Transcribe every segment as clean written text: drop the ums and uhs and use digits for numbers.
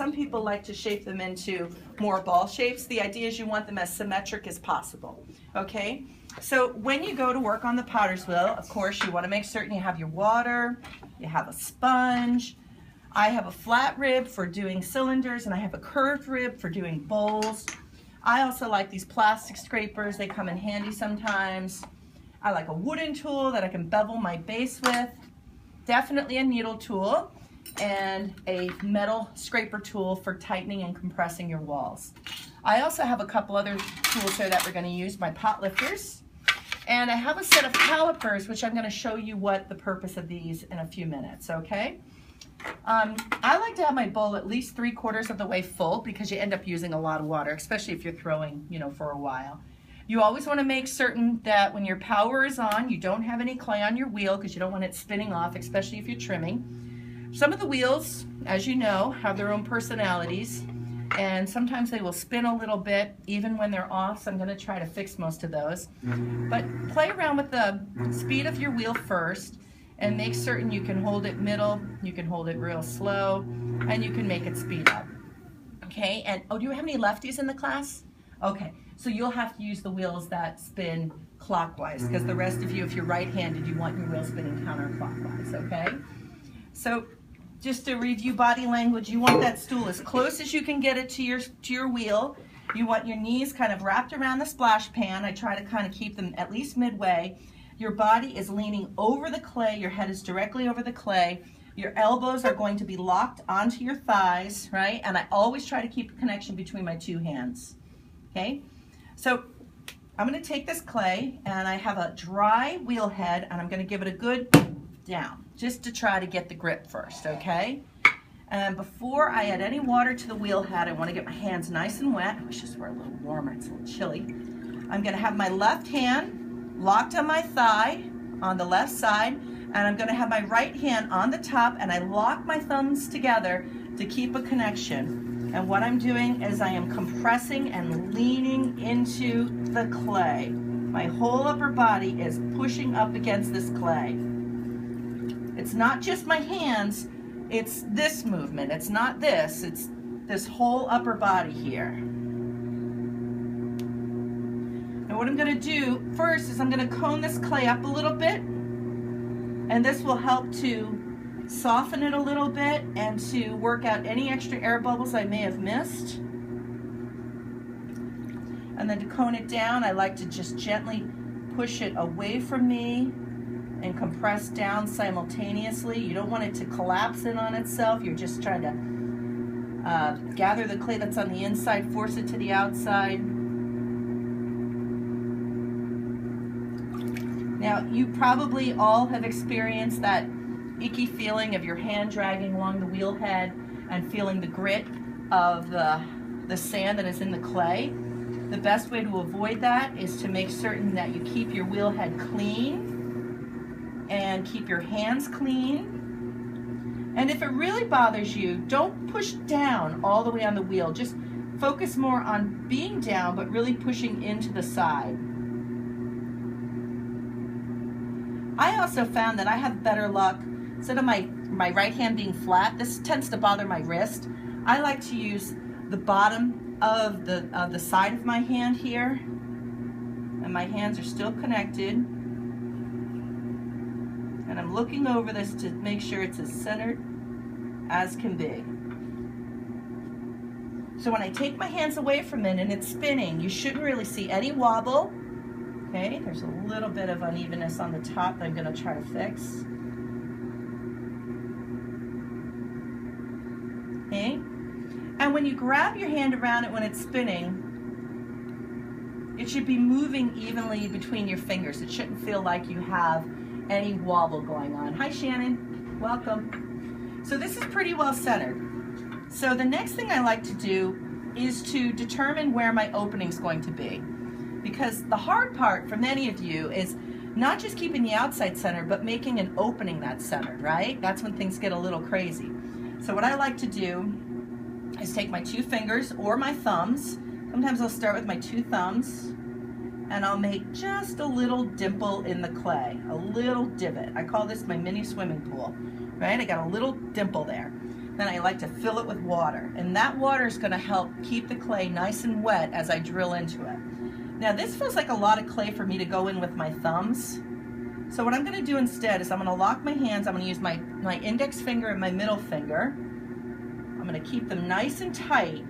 Some people like to shape them into more ball shapes. The idea is you want them as symmetric as possible, okay? So when you go to work on the potter's wheel, of course, you want to make certain you have your water, you have a sponge. I have a flat rib for doing cylinders, and I have a curved rib for doing bowls. I also like these plastic scrapers. They come in handy sometimes. I like a wooden tool that I can bevel my base with. Definitely a needle tool. And a metal scraper tool for tightening and compressing your walls. I also have a couple other tools here that we're going to use, my pot lifters. And I have a set of calipers, which I'm going to show you what the purpose of these in a few minutes, okay? I like to have my bowl at least 3/4 of the way full because you end up using a lot of water, especially if you're throwing, for a while. You always want to make certain that when your power is on, you don't have any clay on your wheel because you don't want it spinning off, especially if you're trimming. Some of the wheels, as you know, have their own personalities, and sometimes they will spin a little bit even when they're off, so I'm going to try to fix most of those. But play around with the speed of your wheel first and make certain you can hold it middle, you can hold it real slow, and you can make it speed up. Okay, and do you have any lefties in the class? Okay, so you'll have to use the wheels that spin clockwise because the rest of you, if you're right-handed, you want your wheel spinning counterclockwise, okay? So just to review body language, you want that stool as close as you can get it to your wheel. You want your knees kind of wrapped around the splash pan. I try to kind of keep them at least midway. Your body is leaning over the clay. Your head is directly over the clay. Your elbows are going to be locked onto your thighs, right? And I always try to keep a connection between my two hands, okay? So I'm going to take this clay, and I have a dry wheel head, and I'm going to give it a good down, just to try to get the grip first, okay? And before I add any water to the wheel head, I want to get my hands nice and wet. I wish this were a little warmer, it's a little chilly. I'm going to have my left hand locked on my thigh on the left side, and I'm going to have my right hand on the top, and I lock my thumbs together to keep a connection. And what I'm doing is I am compressing and leaning into the clay. My whole upper body is pushing up against this clay. It's not just my hands, it's this movement. It's not this, it's this whole upper body here. Now what I'm going to do first is I'm going to cone this clay up a little bit, and this will help to soften it a little bit and to work out any extra air bubbles I may have missed. And then to cone it down, I like to just gently push it away from me and compress down simultaneously. You don't want it to collapse in on itself. You're just trying to gather the clay that's on the inside, force it to the outside. Now, you probably all have experienced that icky feeling of your hand dragging along the wheel head and feeling the grit of the sand that is in the clay. The best way to avoid that is to make certain that you keep your wheel head clean and keep your hands clean. And if it really bothers you, don't push down all the way on the wheel. Just focus more on being down, but really pushing into the side. I also found that I have better luck, instead of my right hand being flat, this tends to bother my wrist. I like to use the bottom of the side of my hand here, and my hands are still connected. And I'm looking over this to make sure it's as centered as can be. So when I take my hands away from it and it's spinning, you shouldn't really see any wobble. Okay, there's a little bit of unevenness on the top that I'm going to try to fix. Okay, and when you grab your hand around it when it's spinning, it should be moving evenly between your fingers. It shouldn't feel like you have any wobble going on. Hi Shannon, welcome. So this is pretty well centered. So the next thing I like to do is to determine where my opening is going to be. Because the hard part for many of you is not just keeping the outside centered, but making an opening that's centered, right? That's when things get a little crazy. So what I like to do is take my two fingers or my thumbs. Sometimes I'll start with my two thumbs, and I'll make just a little dimple in the clay, a little divot. I call this my mini swimming pool, right? I got a little dimple there. then I like to fill it with water. And that water is going to help keep the clay nice and wet as I drill into it. Now this feels like a lot of clay for me to go in with my thumbs. So what I'm going to do instead is I'm going to lock my hands. I'm going to use my index finger and my middle finger. I'm going to keep them nice and tight.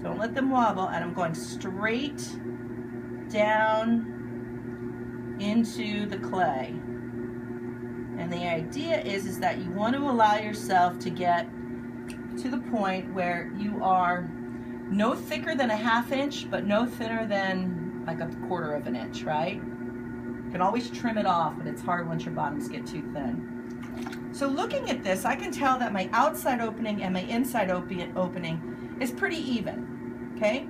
Don't let them wobble. And I'm going straight down into the clay. And the idea is that you want to allow yourself to get to the point where you are no thicker than a ½ inch, but no thinner than like a ¼ of an inch, right? You can always trim it off, but it's hard once your bottoms get too thin. So looking at this, I can tell that my outside opening and my inside opening is pretty even, okay?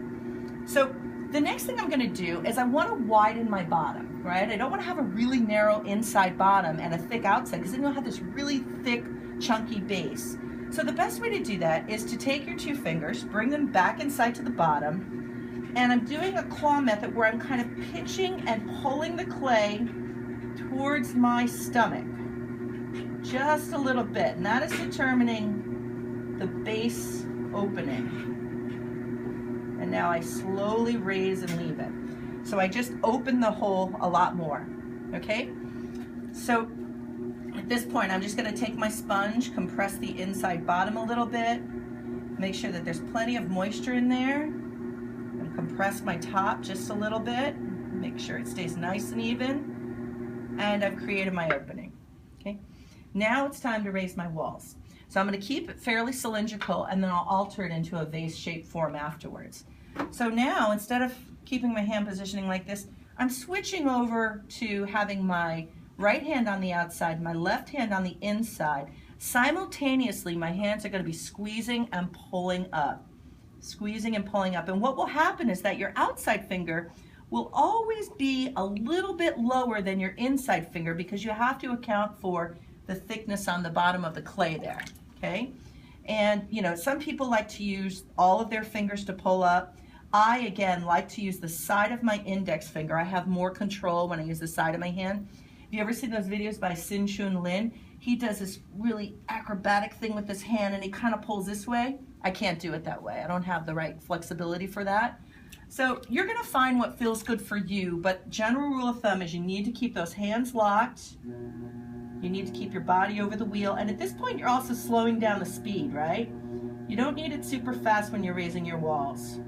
So the next thing I'm going to do is I want to widen my bottom, right? I don't want to have a really narrow inside bottom and a thick outside, because then you'll have this really thick, chunky base. So the best way to do that is to take your 2 fingers, bring them back inside to the bottom, and I'm doing a claw method where I'm kind of pitching and pulling the clay towards my stomach, just a little bit, and that is determining the base opening. And now I slowly raise and leave it. So I just open the hole a lot more, okay? So at this point, I'm just gonna take my sponge, compress the inside bottom a little bit, make sure that there's plenty of moisture in there, and compress my top just a little bit, make sure it stays nice and even, and I've created my opening, okay? Now it's time to raise my walls. So I'm gonna keep it fairly cylindrical, and then I'll alter it into a vase-shaped form afterwards. So now, instead of keeping my hand positioning like this, I'm switching over to having my right hand on the outside, my left hand on the inside. Simultaneously, my hands are going to be squeezing and pulling up. Squeezing and pulling up. And what will happen is that your outside finger will always be a little bit lower than your inside finger, because you have to account for the thickness on the bottom of the clay there, okay? And, you know, some people like to use all of their fingers to pull up. I, again, like to use the side of my index finger. I have more control when I use the side of my hand. Have you ever seen those videos by Sin Chun Lin? He does this really acrobatic thing with his hand, and he kind of pulls this way. I can't do it that way. I don't have the right flexibility for that. So you're going to find what feels good for you, but general rule of thumb is you need to keep those hands locked. You need to keep your body over the wheel, and at this point you're also slowing down the speed, right? You don't need it super fast when you're raising your walls.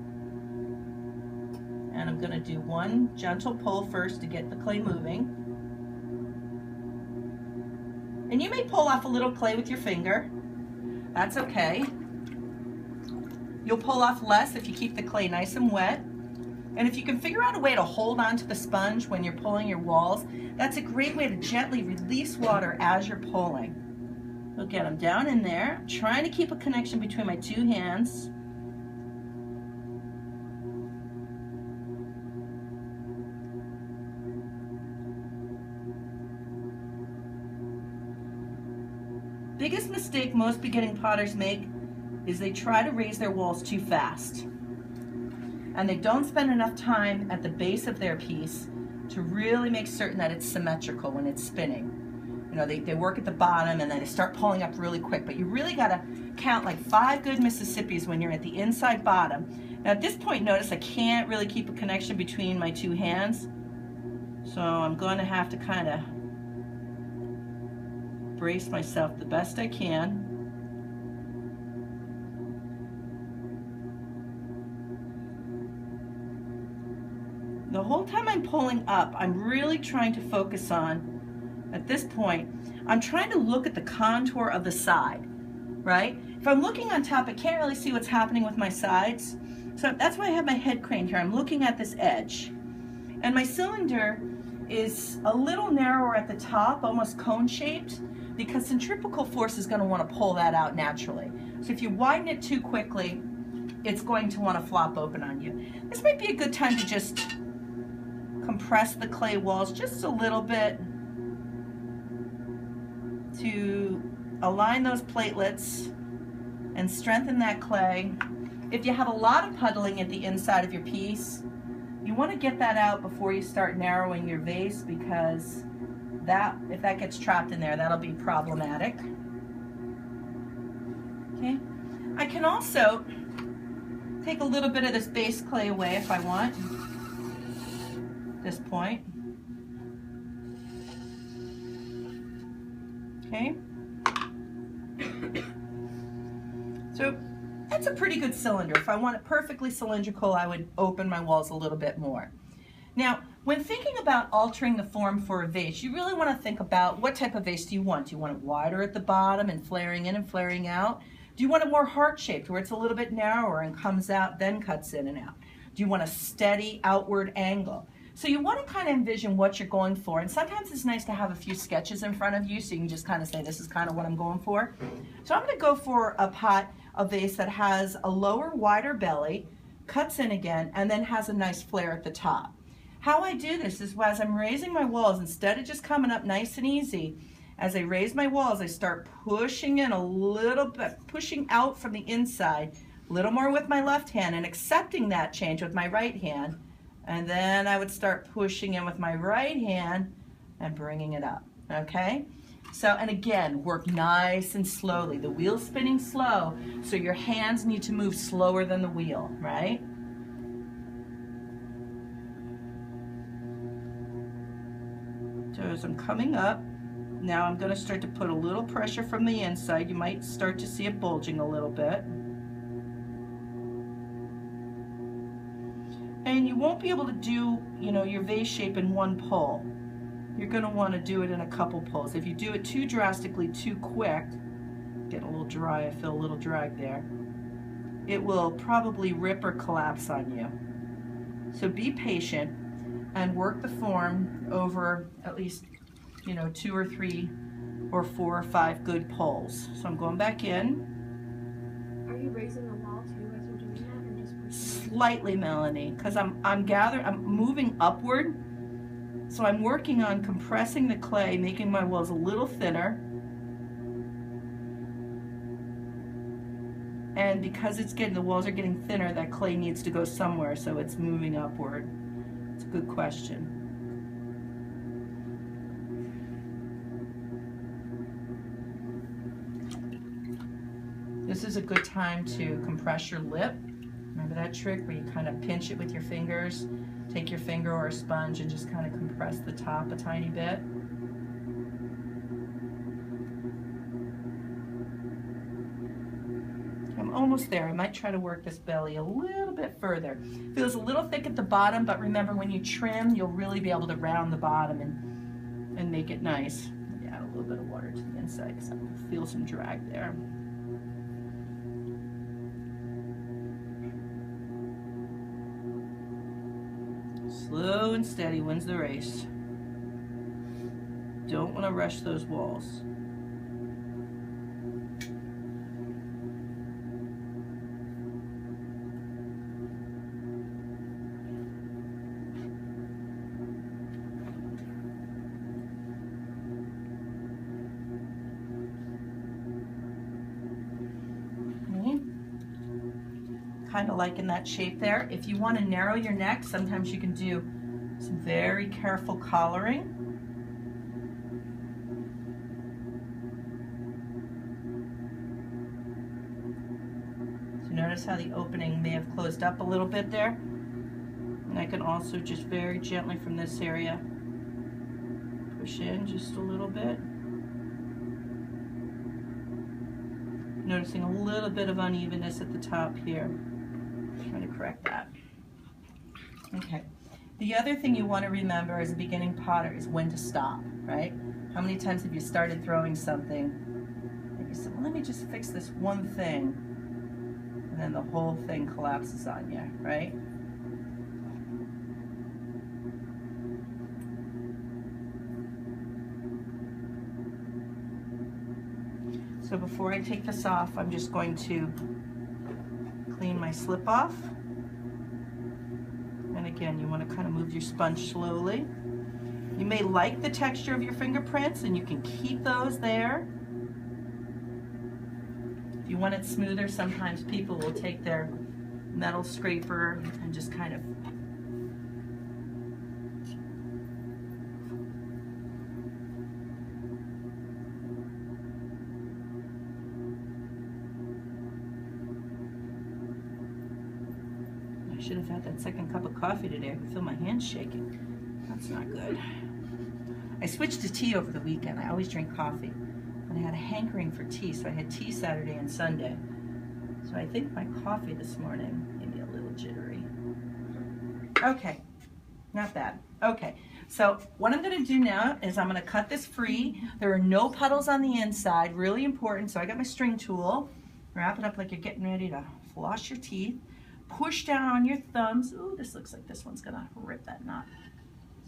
And I'm going to do one gentle pull first to get the clay moving. And you may pull off a little clay with your finger. That's okay. You'll pull off less if you keep the clay nice and wet. And if you can figure out a way to hold on to the sponge when you're pulling your walls, that's a great way to gently release water as you're pulling. You'll get them down in there. I'm trying to keep a connection between my 2 hands. Biggest mistake most beginning potters make is they try to raise their walls too fast. And they don't spend enough time at the base of their piece to really make certain that it's symmetrical when it's spinning. You know, they work at the bottom and then they start pulling up really quick, but you really gotta count like 5 good Mississippis when you're at the inside bottom. Now at this point, notice I can't really keep a connection between my 2 hands. So I'm going to have to kind of brace myself the best I can. The whole time I'm pulling up, I'm really trying to focus on, at this point, I'm trying to look at the contour of the side, right? If I'm looking on top, I can't really see what's happening with my sides. So that's why I have my head craned here. I'm looking at this edge. And my cylinder is a little narrower at the top, almost cone-shaped, because centrifugal force is going to want to pull that out naturally. So if you widen it too quickly, it's going to want to flop open on you. This might be a good time to just compress the clay walls just a little bit to align those platelets and strengthen that clay. If you have a lot of puddling at the inside of your piece, you want to get that out before you start narrowing your vase, because if that gets trapped in there, that'll be problematic. Okay. I can also take a little bit of this base clay away if I want, at this point. Okay. So that's a pretty good cylinder. If I want it perfectly cylindrical, I would open my walls a little bit more. Now, when thinking about altering the form for a vase, you really want to think about what type of vase do you want? Do you want it wider at the bottom and flaring in and flaring out? Do you want it more heart-shaped where it's a little bit narrower and comes out then cuts in and out? Do you want a steady outward angle? So you want to kind of envision what you're going for, and sometimes it's nice to have a few sketches in front of you so you can just kind of say this is kind of what I'm going for. So I'm going to go for a vase that has a lower, wider belly, cuts in again, and then has a nice flare at the top. How I do this is as I'm raising my walls, instead of just coming up nice and easy, as I raise my walls, I start pushing in a little bit, pushing out from the inside, a little more with my left hand and accepting that change with my right hand. And then I would start pushing in with my right hand and bringing it up, okay? So, and again, work nice and slowly. The wheel's spinning slow, so your hands need to move slower than the wheel, right? So as I'm coming up, now I'm going to start to put a little pressure from the inside. You might start to see it bulging a little bit. And you won't be able to do, you know, your vase shape in one pull. You're going to want to do it in a couple pulls. If you do it too drastically, too quick, get a little dry, I feel a little drag there, it will probably rip or collapse on you. So be patient and work the form over at least, you know, 2 or 3 or 4 or 5 good pulls. So I'm going back in. Are you raising the wall too as you're doing that, or just pushing? Slightly, Melanie, because I'm moving upward. So I'm working on compressing the clay, making my walls a little thinner. And because the walls are getting thinner, that clay needs to go somewhere, so it's moving upward. It's a good question. This is a good time to compress your lip. Remember that trick where you kind of pinch it with your fingers? Take your finger or a sponge and just kind of compress the top a tiny bit. I'm almost there. I might try to work this belly a little bit further. Feels a little thick at the bottom, but remember when you trim, you'll really be able to round the bottom and make it nice. Add a little bit of water to the inside because I feel some drag there. Slow and steady wins the race. Don't want to rush those walls. Kind of liking that shape there. If you want to narrow your neck, sometimes you can do some very careful collaring. So notice how the opening may have closed up a little bit there. And I can also just very gently from this area push in just a little bit. Noticing a little bit of unevenness at the top here. Trying to correct that. Okay. The other thing you want to remember as a beginning potter is when to stop, right? How many times have you started throwing something and you said, well, let me just fix this one thing, and then the whole thing collapses on you, right? So before I take this off, I'm just going to clean my slip off. And again, you want to kind of move your sponge slowly. You may like the texture of your fingerprints and you can keep those there. If you want it smoother, sometimes people will take their metal scraper and just kind of I should have had that second cup of coffee today. I can feel my hands shaking. That's not good. I switched to tea over the weekend. I always drink coffee. And I had a hankering for tea, so I had tea Saturday and Sunday. So I think my coffee this morning made me a little jittery. Okay, not bad. Okay, so what I'm gonna do now is I'm gonna cut this free. There are no puddles on the inside, really important. So I got my string tool. Wrap it up like you're getting ready to floss your teeth. Push down on your thumbs. Ooh, this looks like this one's gonna rip that knot.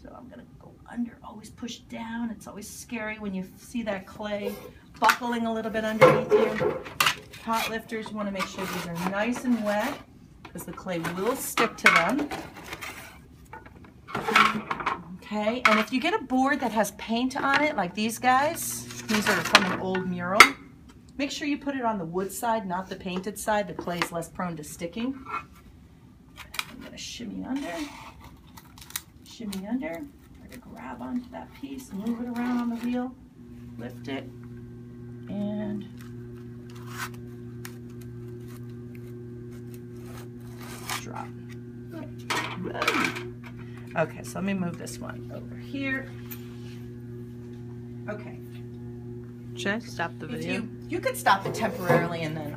So I'm gonna go under, always push down. It's always scary when you see that clay buckling a little bit underneath you. Pot lifters, you wanna make sure these are nice and wet because the clay will stick to them. Okay, and if you get a board that has paint on it, like these guys, these are from an old mural, make sure you put it on the wood side, not the painted side. The clay is less prone to sticking. I'm gonna shimmy under. Try to grab onto that piece, move it around on the wheel, lift it, and drop. Okay, so let me move this one over here. Okay. Should I stop the video? You could stop it temporarily and then